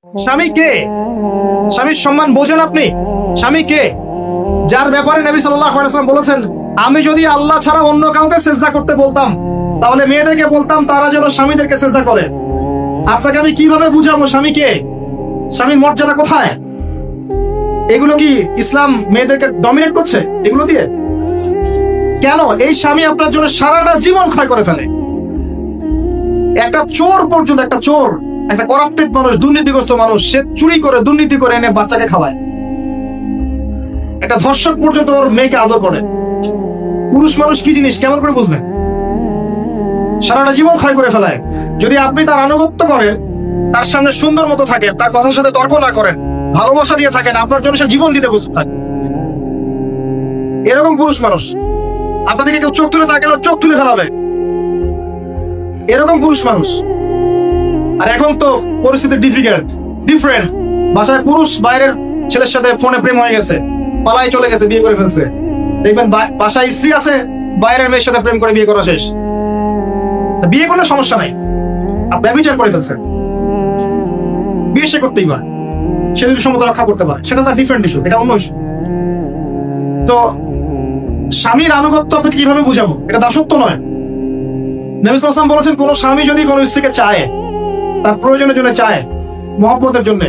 স্বামী কে? স্বামীর সম্মান বোঝেন আপনি? স্বামী কে? যার ব্যাপারে নবী সাল্লাল্লাহু আলাইহি ওয়াসাল্লাম বলেছেন, আমি যদি আল্লাহ ছাড়া অন্য কাউকে সিজদা করতে বলতাম, তাহলে মেয়েদেরকে বলতাম তারা যেন স্বামীদেরকে সিজদা করে। আপনাকে আমি কিভাবে বুঝাবো স্বামী কে? স্বামীর মর্যাদা কোথায়? এগুলো কি ইসলাম মেয়েদেরকে ডমিনেট করছে এগুলো দিয়ে? কেন? এই স্বামী আপনার জন্য সারাটা জীবন ক্ষয় করে ফেলে। একটা চোর পর্যন্ত, একটা চোর, একটা করাপ্টেড মানুষ, দুর্নীতিগ্রস্ত মানুষ, সে চুরি করে দুর্নীতি করে এনে বাচ্চাকে খাওয়ায়। একটা ধর্ষক পর্যন্ত ওর মেয়েকে আদর করে। পুরুষ মানুষ কি জিনিস কেমন করে বুঝবেন? সারাটা জীবন ক্ষয় করে ফেলায়। যদি আপনি তার আনুগত্য করেন, তার সামনে সুন্দর মতো থাকেন, তার কথার সাথে তর্ক না করেন, ভালোবাসা দিয়ে থাকেন, আপনার জন্য সে জীবন দিতে প্রস্তুত থাকে। এরকম পুরুষ মানুষ। আপনাদেরকে কেউ চোখ তুলে তাকালে চোখ তুলে ফেলাবে, এরকম পুরুষ মানুষ। আর এখন তো পরিস্থিতি ডিফারেন্ট। বাসায় পুরুষ বাইরের ছেলের সাথে ফোনে প্রেম হয়ে গেছে, পালাই চলে গেছে, বিয়ে করে ফেলছে। দেখবেন বাসায় স্ত্রী আছে, বাইরের মেয়ের সাথে প্রেম করে বিয়ে করা শেষ। বিয়ে করলে সমস্যা নাই, আপনি ব্যভিচার করে ফেলছেন, বিয়ে সে করতেই পারে, সে যদি সমতা রক্ষা করতে পারে, সেটা তার ডিফারেন্ট ইস্যু, এটা অন্য ইস্যু। তো স্বামীর আনুগত্য আপনাকে কিভাবে বুঝাবো? এটা দাসত্ব নয়। নবী সাল্লাল্লাহু আলাইহি ওয়াসাল্লাম বলেছেন, কোন স্বামী যদি কোন স্ত্রীকে চায়, তার প্রয়োজনের জন্য চায়, মহব্বতের জন্য,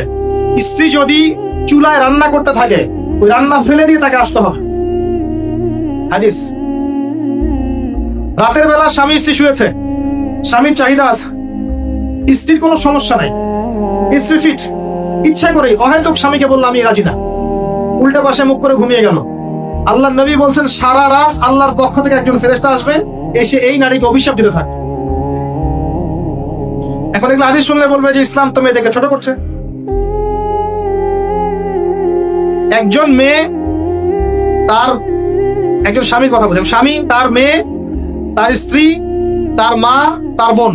স্ত্রী যদি চুলায় রান্না করতে থাকে, ওই রান্না ফেলে দিয়ে তাকে আসতে হবে। হাদিস। রাতের বেলা স্বামী স্ত্রী শুয়েছে, স্বামীর চাহিদা আছে, স্ত্রীর কোনো সমস্যা নাই, স্ত্রী ফিট, ইচ্ছা করে অহেতুক স্বামীকে বললো আমি রাজি না, উল্টা পাশে মুখ করে ঘুমিয়ে গেল। আল্লাহর নবী বলছেন, সারা রাত আল্লাহর পক্ষ থেকে একজন ফেরেশতা আসবে, এসে এই নারীকে অভিশাপ দিতে থাকে। এখন এগুলো হাদিস শুনলে বলবে যে ইসলাম তো মেয়েদেরকে ছোট করছে। একজন মেয়ে তার, একজন স্বামীর কথা বলছেন, স্বামী, তার মেয়ে, তার স্ত্রী, তার মা, তার বোন,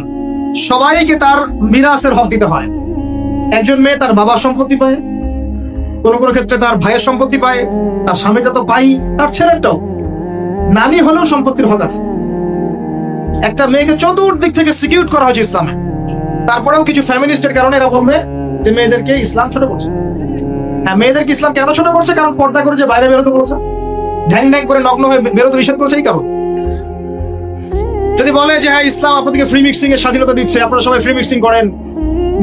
সবাইকে তার মিরাসের হক দিতে হয়। একজন মেয়ে তার বাবার সম্পত্তি পায়, কোনো কোনো ক্ষেত্রে তার ভাইয়ের সম্পত্তি পায়, তার স্বামীটা তো পাই, তার ছেলেটাও, নানি হলেও সম্পত্তির হক আছে। একটা মেয়েকে চতুর্দিক থেকে সিকিউর করা হয়েছে ইসলামে। তারপরেও কিছু ফ্যামিলিস্টের কারণে এরা বলবে যে মেয়েদেরকে ইসলাম ছোট করছে। হ্যাঁ, মেয়েদেরকে ইসলাম কেন ছোট করছে? কারণ পর্দা করে যে বাইরে বেরোতে বলেছে, ঢ্যাং ঢ্যাং করে নগ্ন হয়ে বেরোতে নিষেধ করেছে, এই কারণ। যদি বলে যে হ্যাঁ ইসলাম আপনাদেরকে ফ্রি মিক্সিং এর স্বাধীনতা দিচ্ছে, আপনারা সবাই ফ্রি মিক্সিং করেন,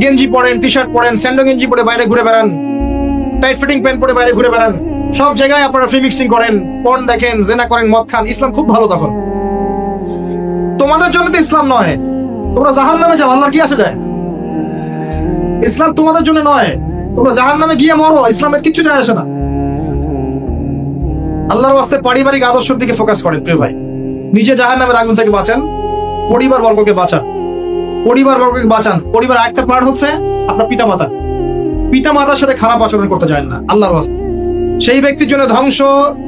গেঞ্জি পরেন, টি শার্ট পরেন, স্যান্ডো গেঞ্জি পরে বাইরে ঘুরে বেড়ান, টাইট ফিটিং প্যান্ট পরে বাইরে ঘুরে বেড়ান, সব জায়গায় আপনারা ফ্রি মিক্সিং করেন, পর্ন দেখেন, জেনা করেন, মদ খান, ইসলাম খুব ভালো। তখন তোমাদের জন্য তো ইসলাম নয়, তোমরা জাহান্নামে যাও, আল্লাহর কি আসে যায়? ইসলাম তোমাদের জন্য নয়, তোমরা জাহান্নামে গিয়ে মরো, ইসলামের কিচ্ছু যায় আসে না। আল্লাহর ওয়াস্তে পারিবারিক আদর্শের দিকে ফোকাস করেন প্রিয় ভাই। নিজে জাহান্নামের আগুন থেকে বাঁচান, পরিবার বর্গকে বাঁচান, পরিবার একটা পার্ট হচ্ছে আপনার পিতামাতা। পিতামাতার সাথে খারাপ আচরণ করতে যায় না আল্লাহর ওয়াস্তে। সেই ব্যক্তির জন্য ধ্বংস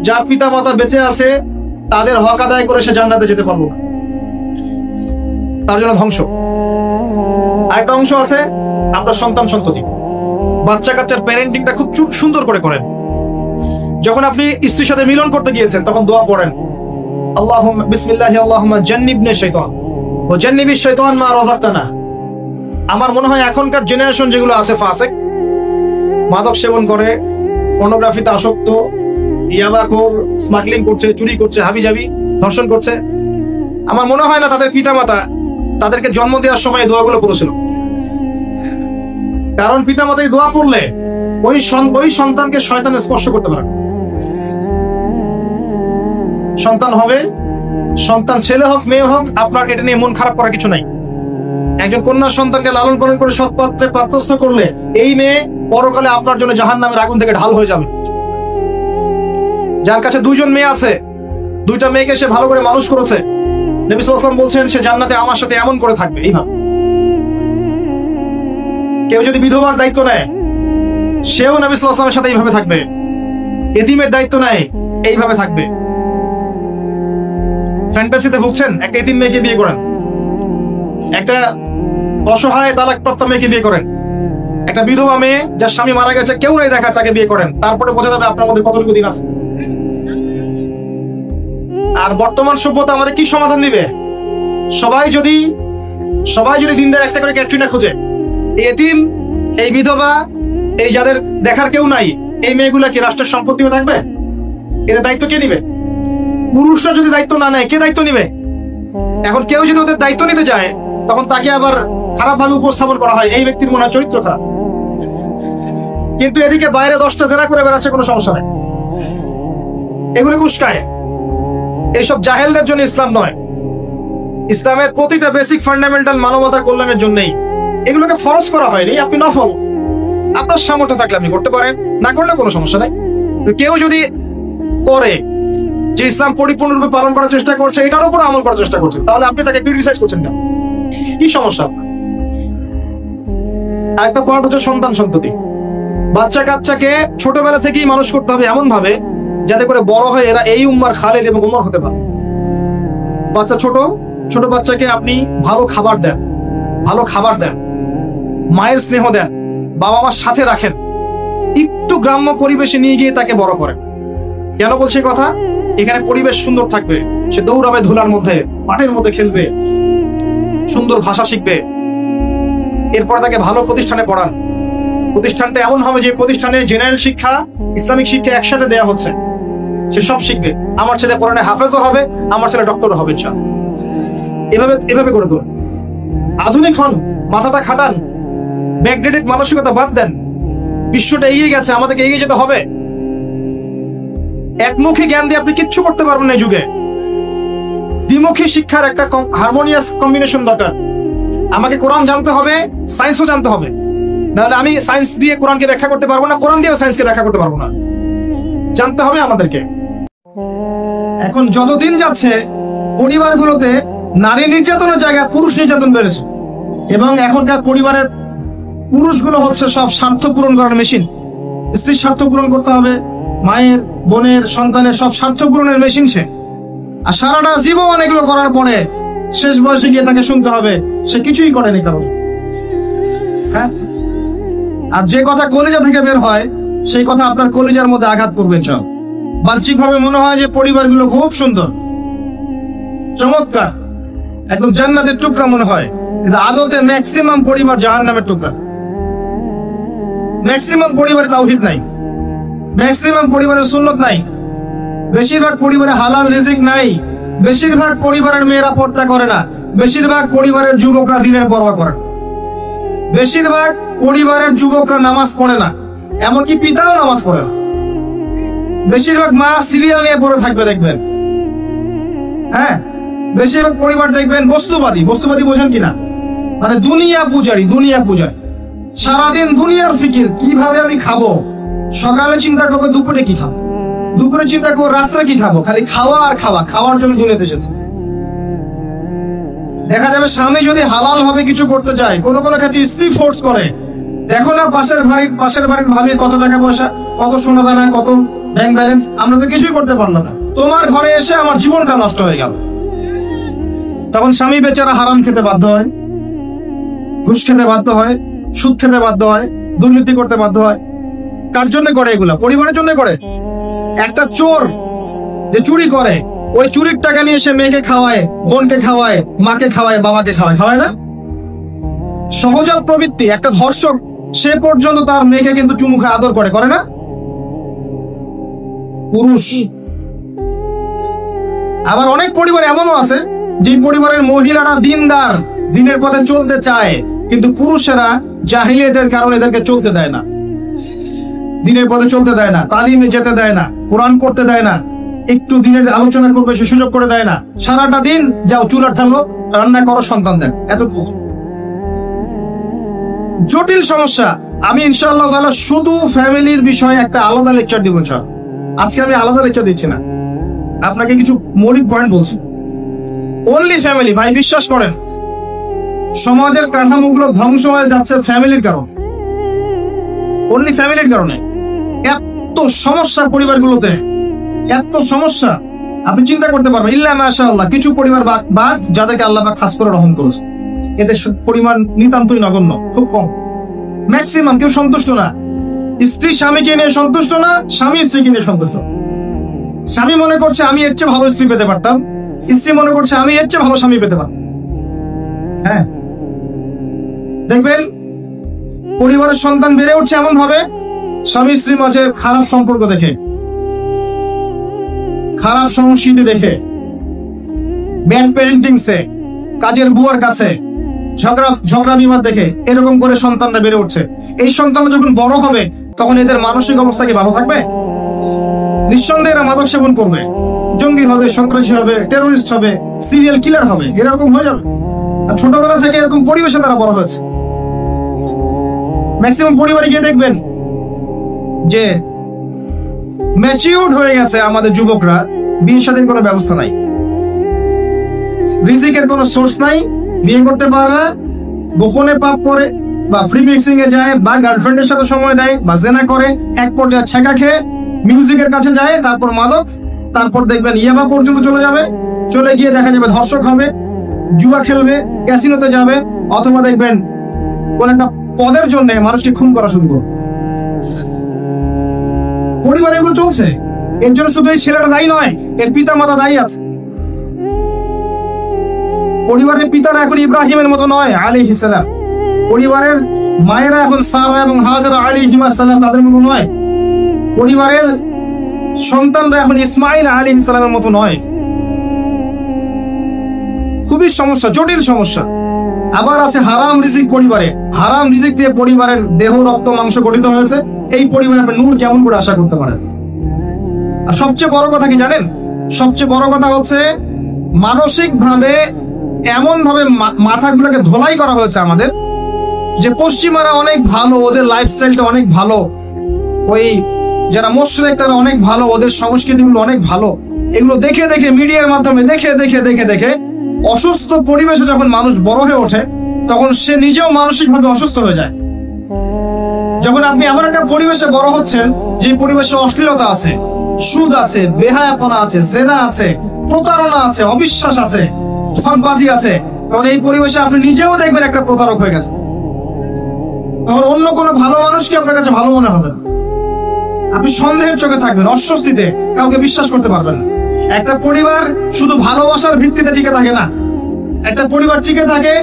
যার পিতামাতা বেঁচে আছে, তাদের হক আদায় করে সে জান্নাতে যেতে পারবো না, তার জন্য ধ্বংস। আরেকটা অংশ আছে আপনার সন্তান সন্ততি। বাচ্চা কাচ্চার প্যারেন্টিংটা খুব সুন্দর করে করেন। যখন আপনি স্ত্রীর সাথে মিলন করতে গিয়েছেন, তখন দোয়া পড়েন, আল্লাহুম্মা বিসমিল্লাহি আল্লাহুম্মা জান্নিবনি শাইতান ওয়া জান্নিবিশ শাইতান মা রাযাকতানা। আমার মনে হয় এখনকার জেনারেশন যেগুলো আছে ফাসিক, মাদক সেবন করে, পর্নোগ্রাফিতে আসক্ত, ইয়াবাখোর, স্মাগলিং করছে, চুরি করছে, হাবিজাবি, ধর্ষণ করছে, আমার মনে হয় না তাদের পিতামাতা তাদেরকে জন্ম দেওয়ার সময় দোয়াগুলো পড়েছিল। কারণ পিতামাতা এই দোয়া পড়লে ওই সন্তানকে শয়তান স্পর্শ করতে পারে। সন্তান হবে, সন্তান ছেলে হোক মেয়ে হোক, আপনার এটা নিয়ে মন খারাপ করার কিছু নাই। একজন কন্যা সন্তানকে লালন পালন করে সৎ পাত্রে পাত্রস্থ করলে এই মেয়ে পরকালে আপনার জন্য জাহান্নামের আগুন থেকে ঢাল হয়ে যাবে। যার কাছে দুইজন মেয়ে আছে, দুইটা মেয়েকে সে ভালো করে মানুষ করেছে, নবী সাল্লাল্লাহু আলাইহি ওয়াসাল্লাম বলছেন সে জান্নাতে আমার সাথে এমন করে থাকবে। এইভাবে কেউ যদি বিধবার দায়িত্ব নেয়, সেও নবী সাল্লাল্লাহু আলাইহি ওয়াসাল্লামের সাথে এইভাবে থাকবে। এতিমের দায়িত্ব নেয়, এইভাবে থাকবে। ফ্যান্টাসিতে ভুগছেন, একটা এতিম মেয়েকে বিয়ে করেন, একটা অসহায় তালাকপ্রাপ্ত মেয়েকে বিয়ে করেন, একটা বিধবা মেয়ে যার স্বামী মারা গেছে, কেউ নাই দেখা, তাকে বিয়ে করেন, তারপরে বোঝা যাবে আপনার মধ্যে কতটুকু দিন আছে। আর বর্তমান সভ্যতা আমাদের কি সমাধান দিবে? সবাই যদি দিনদার একটা করে ক্যাটরিনা খোঁজে, এতিম এই বিধবা, এই যাদের দেখার কেউ নাই, এই মেয়েগুলা কি রাষ্ট্রের সম্পত্তি হয়ে থাকবে? এদের দায়িত্ব কে নিবে? পুরুষরা যদি দায়িত্ব না নেয়, কে দায়িত্ব নিবে? এখন কেউ যদি ওদের দায়িত্ব নিতে যায়, তখন তাকে আবার খারাপ ভাবে উপস্থাপন করা হয়, এই ব্যক্তির মনে হয় চরিত্র খারাপ। কিন্তু এদিকে বাইরে 10টা জেনা করে বেড়াচ্ছে, কোনো সমস্যা নেই, এগুলো উস্কায়। এইসব জাহেলদের জন্য ইসলাম নয়। ইসলামের প্রতিটা বেসিক ফান্ডামেন্টাল মানবতার কল্যাণের জন্যই এগুলোকে ফরজ করা হয়নি। আপনি নফল, আপনার সামর্থ্য থাকলে আপনি করতে পারেন, না করলে কোনো সমস্যা নাই। কেউ যদি করে যে ইসলাম পরিপূর্ণরূপে পালন করার চেষ্টা করছে, এটার উপর আমল করার চেষ্টা করছে, তাহলে আপনি তাকে ক্রিটিসাইজ করছেন কেন? কি সমস্যা? আরেকটা পয়েন্ট হচ্ছে সন্তান সন্ততি। বাচ্চা কাচ্চাকে ছোটবেলা থেকেই মানুষ করতে হবে এমন ভাবে যাতে করে বড় হয় এরা এই উম্মার খালেদ এবং উমর হতে পারে। বাচ্চা ছোট ছোট বাচ্চাকে আপনি ভালো খাবার দেন, ভালো খাবার দেন, মায়ের স্নেহ দেন, বাবা মার সাথে রাখেন, একটু গ্রাম্য পরিবেশে নিয়ে গিয়ে তাকে বড় করেন। কেন বলছি কথা? এখানে পরিবেশ সুন্দর থাকবে, সে দৌড়াবে ধুলার মধ্যে, মাঠের মধ্যে খেলবে, সুন্দর ভাষা শিখবে। এরপর তাকে ভালো প্রতিষ্ঠানে পড়ান। প্রতিষ্ঠানটা এমন হবে যে প্রতিষ্ঠানে জেনারেল শিক্ষা, ইসলামিক শিক্ষা একসাথে দেওয়া হচ্ছে, সে সব শিখবে। আমার ছেলে কোরআনে হাফেজও হবে, আমার ছেলে ডক্টরও হবে। এভাবে এভাবে করে তোলেন। আধুনিক হন, মাথাটা খাটান, ব্যাকডেটেড মানসিকতা বাদ দেন। বিশ্বটা এগিয়ে গেছে, আমাদেরকে এগিয়ে যেতে হবে। একমুখী জ্ঞান দিয়ে আপনি কিচ্ছু করতে পারবেন না এই যুগে। দ্বিমুখী শিক্ষার একটা হারমোনিয়াস কম্বিনেশন দরকার। আমাকে কোরআন জানতে হবে, সায়েন্সও জানতে হবে, নাহলে আমি সায়েন্স দিয়ে কোরআনকে ব্যাখ্যা করতে পারবো না, কোরআন দিয়েও সায়েন্সকে ব্যাখ্যা করতে পারবো না। জানতে হবে আমাদেরকে। এখন যতদিন যাচ্ছে পরিবারগুলোতে নারী নির্যাতনের জায়গায় পুরুষ নির্যাতন বেড়েছে, এবং এখনকার পরিবারের পুরুষগুলো হচ্ছে সব স্বার্থ পূরণ করার মেশিন। স্ত্রীর স্বার্থ পূরণ করতে হবে, মায়ের, বোনের, সন্তানের সব স্বার্থ পূরণের মেশিন সে। আর সারাটা জীবন এগুলো করার পরে শেষ বয়সে গিয়ে তাকে শুনতে হবে সে কিছুই করেনি কারণ। হ্যাঁ, আর যে কথা কলিজা থেকে বের হয় সেই কথা আপনার কলিজার মধ্যে আঘাত করবেন। সব বাহ্যিক ভাবে মনে হয় যে পরিবারগুলো খুব সুন্দর, চমৎকার, একদম জান্নাতের টুকরা মনে হয়, কিন্তু আদতে ম্যাক্সিমাম পরিবার জাহান্নামের টুকরা। ম্যাক্সিমাম পরিবারে তাওহীদ নাই, ম্যাক্সিমাম পরিবারে সুন্নত নাই, বেশিরভাগ পরিবারে হালাল রিজিক নাই, বেশিরভাগ পরিবারের মেয়েরা পর্দা করে না, বেশিরভাগ পরিবারের যুবকরা দিনের পরোয়া করে, বেশিরভাগ পরিবারের যুবকরা নামাজ পড়ে না, এমনকি পিতাও নামাজ পড়ে না। বেশিরভাগ মা সিরিয়াল নিয়ে পড়ে থাকবে দেখবেন। হ্যাঁ, বেশিরভাগ পরিবার দেখবেন বস্তুবাদী। বস্তুবাদী বোঝেন কিনা? মানে দুনিয়া পূজারি, দুনিয়া পূজারি, সারাদিন দুনিয়ার ফিকির, কিভাবে আমি খাবো। সকালে চিন্তা করবে দুপুরে কি খাবো, দুপুরে চিন্তা করবো রাত্রে কি খাবো, খালি খাওয়া আর খাওয়া, খাওয়ার জন্য দুনিয়াতে এসেছে। দেখা যাবে স্বামী যদি হালাল ভাবে কিছু করতে চায়, কোনো কোনো ক্ষেত্রে স্ত্রী ফোর্স করে। দেখো না পাশের বাড়ির ভাবির কত টাকা পয়সা, কত সোনা দানা, কত ব্যাংক ব্যালেন্স, আমরা তো কিছুই করতে পারলাম না, তোমার ঘরে এসে আমার জীবনটা নষ্ট হয়ে গেল। তখন স্বামী বেচারা হারাম খেতে বাধ্য হয়, ঘুষ খেতে বাধ্য হয়, সুদ খেতে বাধ্য হয়, দুর্নীতি করতে বাধ্য হয়। কার জন্য করে এগুলা? পরিবারের জন্য করে। একটা চোর যে চুরি করে, ওই চুরির টাকা নিয়ে এসে মেয়েকে খাওয়ায়, বোনকে খাওয়ায়, মাকে খাওয়ায়, বাবাকে খাওয়ায়, খাওয়ায় না? সহজাত প্রবৃত্তি। একটা ধর্ষক সে পর্যন্ত তার মেয়েকে কিন্তু চুমু খায়, আদর করে, করে না? পুরুষ। আবার অনেক পরিবার এমনও আছে যে পরিবারের মহিলারা দিনদার, দিনের পথে চলতে চায়, কিন্তু পুরুষেরা জাহিলিয়াতের কারণে এদেরকে চলতে দেয় না, দিনের পথে চলতে দেয় না, তালিমে যেতে দেয় না, কোরআন পড়তে দেয় না, একটু দিনের আলোচনা করবে সে সুযোগ করে দেয় না। সারাটা দিন যাও চুলা ঠালো, রান্না করো, সন্তান দেন, এত জটিল সমস্যা। আমি ইনশাআল্লাহ তাআলা শুধু ফ্যামিলির বিষয়ে একটা আলাদা লেকচার দিব ইনশাআল্লাহ। আজকে আমি আলাদা লেকচার দিচ্ছি না, আপনাকে কিছু মৌলিক পয়েন্ট বলছি। অনলি ফ্যামিলি, ভাই বিশ্বাস করেন সমাজের কাঠামোগুলো ধ্বংস হয়ে যাচ্ছে ফ্যামিলির কারণে, অনলি ফ্যামিলির কারণে। এত সমস্যা পরিবারগুলোতে, এত সমস্যা আপনি চিন্তা করতে পারবেন। ইল্লা মাশাআল্লাহ, কিছু পরিবার বাদ যাদেরকে আল্লাহ পাক খাস করে রহম করেছে, এদের পরিমাণ নিতান্তই নগণ্য, খুব কম। ম্যাক্সিমাম কেউ সন্তুষ্ট না। স্ত্রী স্বামীকে নিয়ে সন্তুষ্ট না, স্বামী স্ত্রীকে নিয়ে সন্তুষ্ট। স্বামী মনে করছে আমি এর চেয়ে ভালো স্ত্রী পেতে পারতাম, স্ত্রী মনে করছে আমি এর চেয়ে ভালো স্বামী পেতে পারতাম। হ্যাঁ, দেখবেন পরিবারের সন্তান বেড়ে উঠছে এমন ভাবে স্বামী স্ত্রীর মাঝে খারাপ সম্পর্ক দেখে, খারাপ সংস্কৃতি দেখে, ব্যাড প্যারেন্টিংসে, কাজের বুয়ার কাছে ঝগড়া বিবাদ দেখে এরকম করে সন্তানরা বেড়ে উঠছে। এই সন্তান যখন বড় হবে তখন এদের মানসিক অবস্থা কি ভালো থাকবে? নিঃসন্দেহে এরা মাদক সেবন করবে, জঙ্গি হবে, সন্ত্রাসী হবে, টেরোরিস্ট হবে, সিরিয়াল কিলার হবে, এরকম হয়ে যাবে। আর ছোটবেলা থেকে এরকম পরিবেশে তারা বড় হয়েছে। ম্যাক্সিমাম পরিবারে গিয়ে দেখবেন যে ম্যাচিউরড হয়ে গেছে আমাদের যুবকরা, বিয়ে শাদীর কোনো ব্যবস্থা নাই, রিজিকের কোনো সোর্স নাই, বিয়ে করতে পারে না, গোপনে পাপ করে বা ফ্রি মিক্সিং এ যায় বা গার্লফ্রেন্ডের সাথে সময় দেয় বা জেনা করে, এক পর্যায়ে ছেঁকা খেয়ে মিউজিকের কাছে যায়, তারপর মাদক, তারপর দেখবেন ইয়াবা পর্যন্ত চলে যাবে, চলে গিয়ে দেখা যাবে ধর্ষক হবে, জুয়া খেলবে, ক্যাসিনোতে যাবে, অথবা দেখবেন কোন একটা পদের জন্য মানুষকে খুন করা শুরু করবে। পরিবারে এগুলো চলছে। এর জন্য শুধু এই ছেলেটা দায়ী নয়, এর পিতা মাতা দায়ী আছে। পরিবারের পিতারা এখন ইব্রাহিমের মতো নয় আলাইহিস সালাম, পরিবারের মায়েরা এখন সারা এবং হাজরা আলাইহিমা সালাম তাদের মতো নয়, পরিবারের সন্তানরা এখন ইসমাইল আলাইহিস সালামের মতো নয়। খুবই সমস্যা, জটিল সমস্যা। আবার আছে হারাম রিজিক পরিবারে, হারাম রিজিক দিয়ে পরিবারের দেহ রক্ত মাংস গঠিত হয়েছে, এই পরিবারে আপনি নূর কেমন করে আশা করতে পারেন? আর সবচেয়ে বড় কথা কি জানেন? সবচেয়ে বড় কথা হচ্ছে মানসিক ভাবে এমন ভাবে মাথাগুলোকে ধোলাই করা হয়েছে আমাদের, যে পশ্চিমারা অনেক ভালো, ওদের লাইফস্টাইলটা অনেক ভালো, ওই যারা মুশরিক তারা অনেক ভালো, ওদের সংস্কৃতিগুলো অনেক ভালো, এগুলো দেখে দেখে মিডিয়ার মাধ্যমে দেখে দেখে দেখে দেখে অসুস্থ পরিবেশে যখন মানুষ বড় হয়ে ওঠে তখন সে নিজেও মানসিকভাবে অসুস্থ হয়ে যায়। যখন আপনি এমন একটা পরিবেশে বড় হচ্ছেন যে পরিবেশে অশ্লীলতা আছে, সুদ আছে, বেহায়াপনা আছে, জেনা আছে, প্রতারণা আছে, অবিশ্বাস আছে, ঠকবাজি আছে, তখন এই পরিবেশে আপনি নিজেও দেখবেন একটা প্রতারক হয়ে গেছে। তখন অন্য কোনো ভালো মানুষকে আপনার কাছে ভালো মনে হবে না, আপনি সন্দেহের চোখে থাকবেন, অস্বস্তিতে, কাউকে বিশ্বাস করতে পারবেন না। একটা পরিবার শুধু ভালোবাসার ভিত্তিতে টিকে থাকে না, একটা পরিবার টিকে থাকে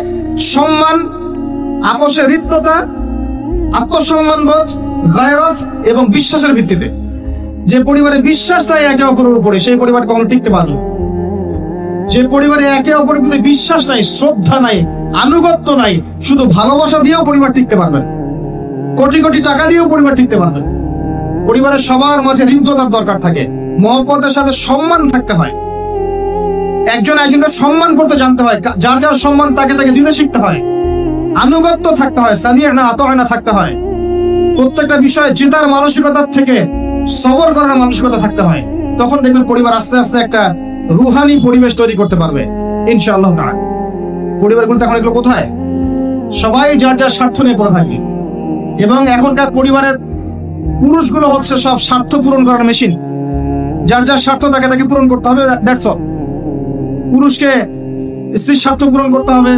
সম্মান, আপোষের হৃদ্যতা, আত্মসম্মানবোধ, গায়রত এবং বিশ্বাসের ভিত্তিতে। যে পরিবারে বিশ্বাস নাই একে অপরের উপরে, সেই পরিবার কখনো টিকতে পারবে না। যে পরিবারে একে অপরের প্রতি বিশ্বাস নাই, শ্রদ্ধা নাই, আনুগত্য নাই, শুধু ভালোবাসা দিয়েও পরিবার টিকতে পারবেন, কোটি কোটি টাকা দিয়েও পরিবার টিকতে পারবেন। পরিবারের সবার মাঝে হৃদ্যতার দরকার থাকে, মহব্বতের সাথে সম্মান থাকতে হয়, একজন একজনকে সম্মান করতে জানতে হয়, যার যার সম্মান তাকে তাকে দিতে শিখতে হয়, আনুগত্য থাকতে হয়, সামিয়া না আতোয়ানা থাকতে হয়, প্রত্যেকটা বিষয়ে জেতার মানসিকতার থেকে সবর করার মানসিকতা থাকতে হয়। তখন দেখবেন পরিবার আস্তে আস্তে একটা রুহানি পরিবেশ তৈরি করতে পারবে ইনশাআল্লাহ তাআলা। পরিবারগুলোতে এখন এগুলো কোথায়? সবাই যার যার স্বার্থ নিয়ে পড়ে থাকে, এবং এখনকার পরিবারের পুরুষগুলো হচ্ছে সব স্বার্থ পূরণ করার মেশিন। যার যার স্বার্থ তাকে তাকে পূরণ করতে হবে, দ্যাটস অল। পুরুষকে স্ত্রীর স্বার্থ পূরণ করতে হবে,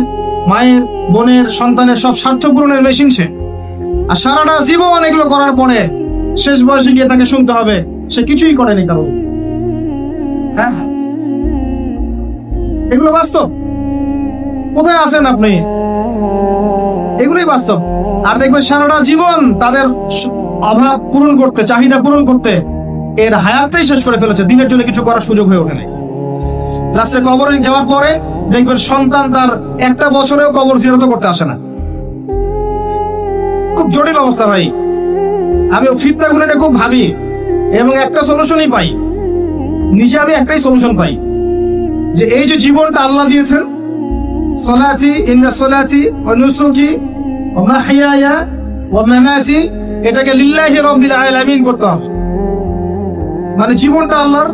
মায়ের, বোনের, সন্তানের সব স্বার্থ পূরণের মেশিন সে। আর সারাটা জীবন এগুলো করার পরে শেষ বয়সে গিয়ে তাকে শুনতে হবে সে কিছুই করেনি কারণ। হ্যাঁ, এগুলো বাস্তব। কোথায় আছেন আপনি? এগুলোই বাস্তব। আর দেখবেন সারাটা জীবন তাদের অভাব পূরণ করতে, চাহিদা পূরণ করতে এর হায়াতটাই শেষ করে ফেলেছে, দিনের জন্য কিছু করার সুযোগ হয়ে ওঠে নাই। লাস্টে কবরে যাওয়ার পরে দেখবেন সন্তান তার একটা বছরেও কবর জিয়ারত করতে আসে না। খুব জটিল অবস্থা ভাই। আমি ফিতনাগুলো নিয়ে খুব ভাবি এবং একটা সলিউশনই পাই, নিজে আমি একটাই সলিউশন পাই, যে এই যে জীবনটা আল্লাহ দিয়েছেন, সলাতি ইন্না সলাতি ওয়া নুসুকি ওয়া মাহইয়ায়া ওয়া মামাতি, এটাকে লিল্লাহি রাব্বিল আলামিন করতে হবে। মানে জীবনটা আল্লাহর,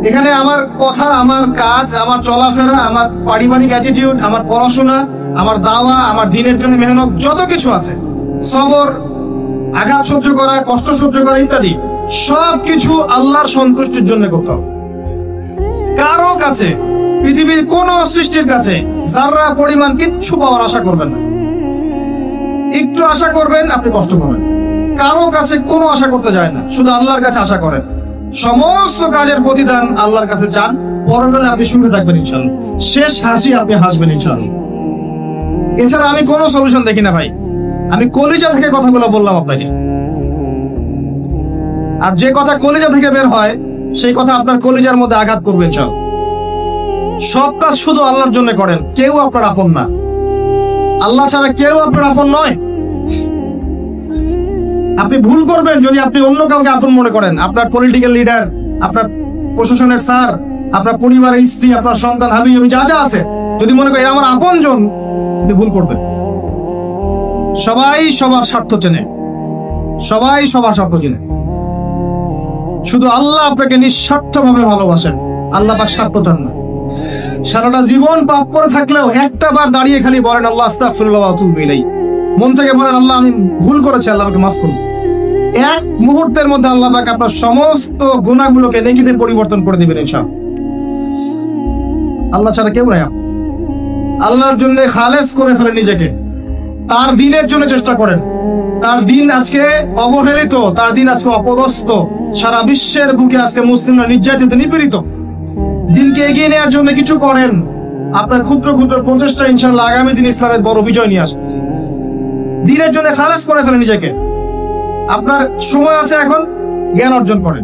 এখানে আমার কথা, আমার কাজ, আমার চলাফেরা, আমার পারিবারিক অ্যাটিটিউড, আমার পড়াশোনা, আমার দাওয়া, আমার দিনের জন্য মেহনত, যত কিছু আছে, সবর, আঘাত সহ্য করা, কষ্ট সহ্য করা ইত্যাদি, সবকিছু আল্লাহর সন্তুষ্টির জন্য করতে হবে। কারো কাছে, পৃথিবীর কোন সৃষ্টির কাছে যারা পরিমাণ কিচ্ছু পাওয়ার আশা করবেন না। একটু আশা করবেন আপনি কষ্ট পাবেন। কারো কাছে কোনো আশা করতে যায় না, শুধু আল্লাহর কাছে আশা করেন। সমস্ত কাজের প্রতিদান আল্লাহর কাছে চান, পরকালে আপনি সুখে থাকবেন ইনশাআল্লাহ, শেষ হাসি আপনি হাসবেন ইনশাআল্লাহ। এছাড়া আমি কোনো সলিউশন দেখি না ভাই। আমি কলিজা থেকে কথাগুলো বললাম আপনাকে। আর যে কথা কলিজা থেকে বের হয় সেই কথা আপনার কলিজার মধ্যে আঘাত করবেন। সব কাজ শুধু আল্লাহর জন্য করেন, কেউ আপনার আপন না, আল্লাহ ছাড়া কেউ আপনার আপন নয়। আপনি ভুল করবেন যদি আপনি অন্য কাউকে আপন মনে করেন, আপনার পলিটিক্যাল লিডার, আপনার প্রশাসনের স্যার, আপনার পরিবারের স্ত্রী, আপনার সন্তান, হাবি যা যা আছে, যদি মনে করেন আমার আপন জন, আপনি ভুল করবেন। সবাই সবার স্বার্থ চেনে, সবাই সবার স্বার্থ চেনে, শুধু আল্লাহ আপনাকে নিঃস্বার্থভাবে ভালোবাসেন, আল্লাহ পাক স্বার্থ চান না। সারাটা জীবন পাপ করে থাকলেও একটা বার দাঁড়িয়ে খালি বলেন আল্লাহ আস্তাগফিরুল্লাহ ওয়া আতুবু ইলাইহি, মন থেকে বলেন আল্লাহ আমি ভুল করেছি, আল্লাহ আমাকে মাফ করুন। এক মুহূর্তের মধ্যে আল্লাহ পাক আপনার সমস্ত গুনাহগুলোকে নেকিতে পরিবর্তন করে দিবেন ইনশাআল্লাহ। আল্লাহ ছাড়া কেউ নাই। আল্লাহর জন্য খালেস করে ফেলেন নিজেকে, তার দিনের জন্য চেষ্টা করেন। তার দিন আজকে অবহেলিত, তার দিন আজকে অপদস্থ, সারা বিশ্বের বুকে আজকে মুসলিমরা নির্যাতিত, নিপীড়িত। দিনকে এগিয়ে নেওয়ার জন্য কিছু করেন, আপনার ক্ষুদ্র ক্ষুদ্র প্রচেষ্টা ইনশাআল্লাহ আগামী দিন ইসলামের বড় বিজয় নিয়ে আসবে। দিনের জন্য খালেস করে ফেলেন নিজেকে। আপনার সময় আছে এখন, জ্ঞান অর্জন করেন,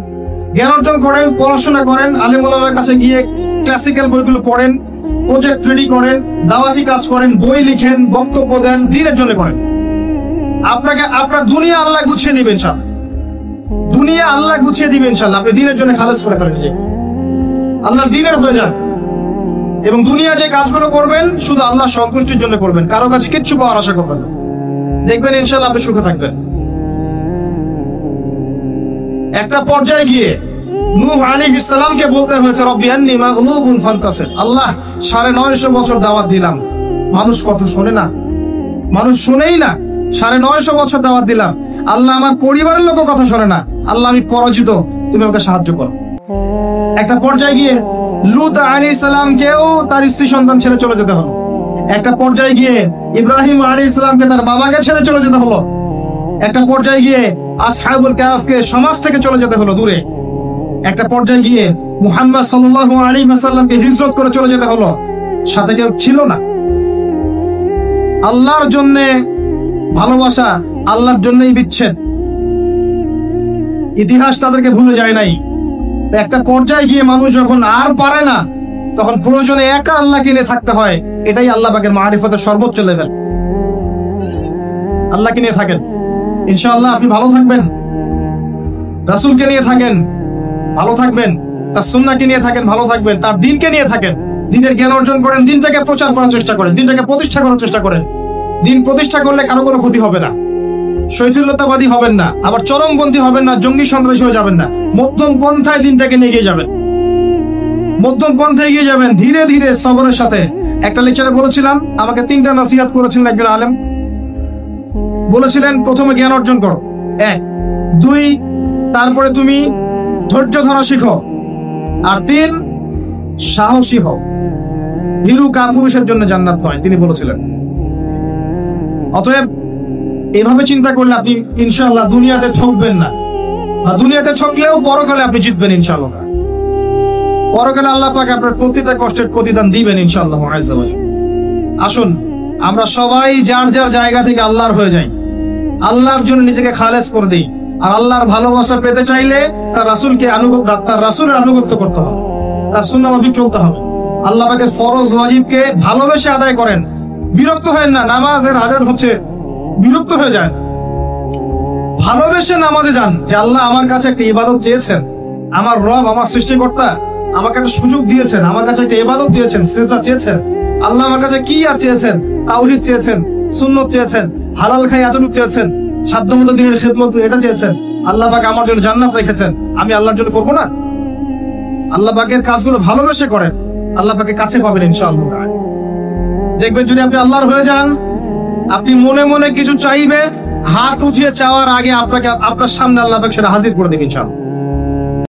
জ্ঞান অর্জন করেন, পড়াশোনা করেন, আলেম ওলামার কাছে গিয়ে ক্লাসিক্যাল বইগুলো পড়েন, প্রজেক্ট রেডি করেন, দাওয়াতি কাজ করেন, বই লিখেন, বক্তব্য দেন, দিনের জন্য করেন। আপনাকে আপনার দুনিয়া আল্লাহ গুছিয়ে দিবেন ইনশাআল্লাহ, দুনিয়া আল্লাহ গুছিয়ে দিবেন ইনশাআল্লাহ। আপনি দিনের জন্য খালেস করে ফেলেন নিজেকে, আল্লাহর দিনের হয়ে যান, এবং দুনিয়া যে কাজগুলো করবেন শুধু আল্লাহ সন্তুষ্টির জন্য করবেন, কারো কাছে কিচ্ছু পাওয়ার আশা করবেন না। দেখবেন ইনশাআল্লাহ আপনি সুখে থাকবেন। একটা পর্যায়ে গিয়ে নূহ আলাইহিস সালামকে বলতে হয়েছে রব্বি আন্নী মাগলুবুন ফান্তাসির। আল্লাহ 950 বছর দাওয়াত দিলাম, মানুষ কথা শোনে না, মানুষ শুনেই না। 950 বছর দাওয়াত দিলাম, আল্লাহ আমার পরিবারের লোকও কথা শোনে না, আল্লাহ আমি পরাজিত, তুমি আমাকে সাহায্য করো। একটা পর্যায়ে গিয়ে লূত আলাইহিস সালামকেও তার স্ত্রী সন্তান ছেড়ে চলে যেতে হলো। একটা পর্যায়ে গিয়ে ইব্রাহিম আলাইহিস সালামকে তার বাবাকে ছেড়ে চলে যেতে হলো। একটা পর্যায়ে গিয়ে আসহাবুল কাহফকে সমাজ থেকে চলে যেতে হলো দূরে। একটা পর্যায়ে গিয়ে মুহাম্মদ সাল্লাল্লাহু আলাইহি ওয়াসাল্লামকে হিজরত করে চলে যেতে হলো, সাথে কেউ ছিল না। আল্লাহর জন্য ভালোবাসা, আল্লাহর জন্যই বিচ্ছেদ। ইতিহাস তাদেরকে ভুলে যায় নাই। একটা পর্যায়ে গিয়ে মানুষ যখন আর পারে না, তখন প্রয়োজনে একা আল্লাহকে নিয়ে থাকতে হয়। এটাই আল্লাহ পাকের মারিফতের সর্বোচ্চ লেভেল। আল্লাহকে নিয়ে থাকেন, ইনশাআল্লাহ আপনি ভালো থাকবেন। রাসূলকে নিয়ে থাকেন, ভালো থাকবেন। তার সুন্নাহকে নিয়ে থাকেন, ভালো থাকবেন। তার দিনকে নিয়ে থাকেন, দিনের জ্ঞান অর্জন করেন, দিনটাকে প্রচার করার চেষ্টা করেন, দিনটাকে প্রতিষ্ঠা করার চেষ্টা করেন। দিন প্রতিষ্ঠা করলে কারো কোনো ক্ষতি হবে না, শৈথিল্যতাবাদী হবেন না, আবার চরমপন্থী হবেন না, জঙ্গি সন্ত্রাসী হয়ে যাবেন না। মধ্যম পন্থায় দিনটাকে নিয়ে এগিয়ে যাবেন, মধ্যম পন্থায় এগিয়ে যাবেন, ধীরে ধীরে সবরের সাথে। একটা লেকচারে বলেছিলাম, আমাকে 3টা নসিহত করেছিলেন একজন আলেম। বলেছিলেন প্রথমে জ্ঞান অর্জন করো, 1, 2, তারপরে তুমি ধৈর্য ধরা শিখো, আর 3 সাহসী হও। ভীরু কাপুরুষের জন্য জান্নাত নয়, তিনি বলেছিলেন। অতএব এভাবে চিন্তা করলে আপনি ইনশাআল্লাহ দুনিয়াতে ঠকবেন না, বা দুনিয়াতে ঠকলেও পরকালে আপনি জিতবেন ইনশাআল্লাহ। পরকালে আল্লাহ পাক আপনার প্রতিটা কষ্টের প্রতিদান দিবেন ইনশাআল্লাহ আযজা ওয়া জাল্লা। আসুন আমরা সবাই যার যার জায়গা থেকে আল্লাহর হয়ে যাই, আল্লাহর জন্য নিজেকে খালেস করে দিই। আর আল্লাহর ভালোবাসা পেতে চাইলে তার রাসূলকে তার রাসূলের আনুগত্য করতে হবে, তার সুন্নাহ মাফিক চলতে হবে। আল্লাহ পাকের ফরজ ওয়াজিবকে ভালোবেসে আদায় করেন, বিরক্ত হয়েন না। নামাজের আজান হচ্ছে, বিরক্ত হয়ে যায়, ভালোবেসে নামাজে যান। যে আল্লাহ আমার কাছে একটা ইবাদত চেয়েছেন, আমার রব, আমার সৃষ্টিকর্তা আমাকে একটা সুযোগ দিয়েছেন, আমার কাছে একটা ইবাদত চেয়েছেন, সিজদা চেয়েছেন। আল্লাহ আমার কাছে কি আর চেয়েছেন? তাওহীদ চেয়েছেন, সুন্নাত চেয়েছেন, হালাল খাই এতটুকু চেয়েছেন, সাধ্যমতো দিনের খিদমত এটা চেয়েছেন। আল্লাহ পাক আমার জন্য জান্নাত রেখেছেন, আমি আল্লাহর জন্য করবো না? আল্লাহ পাকের কাজগুলো ভালোবেসে করেন, আল্লাহ পাকে কাছে পাবেন ইনশাআল্লাহ। দেখবেন যদি আপনি আল্লাহর হয়ে যান, আপনি মনে মনে কিছু চাইবেন, হাত উঠিয়ে চাওয়ার আগে আপনাকে আপনার সামনে আল্লাহ পাক সেটা হাজির করে দেবেন ইনশাআল্লাহ।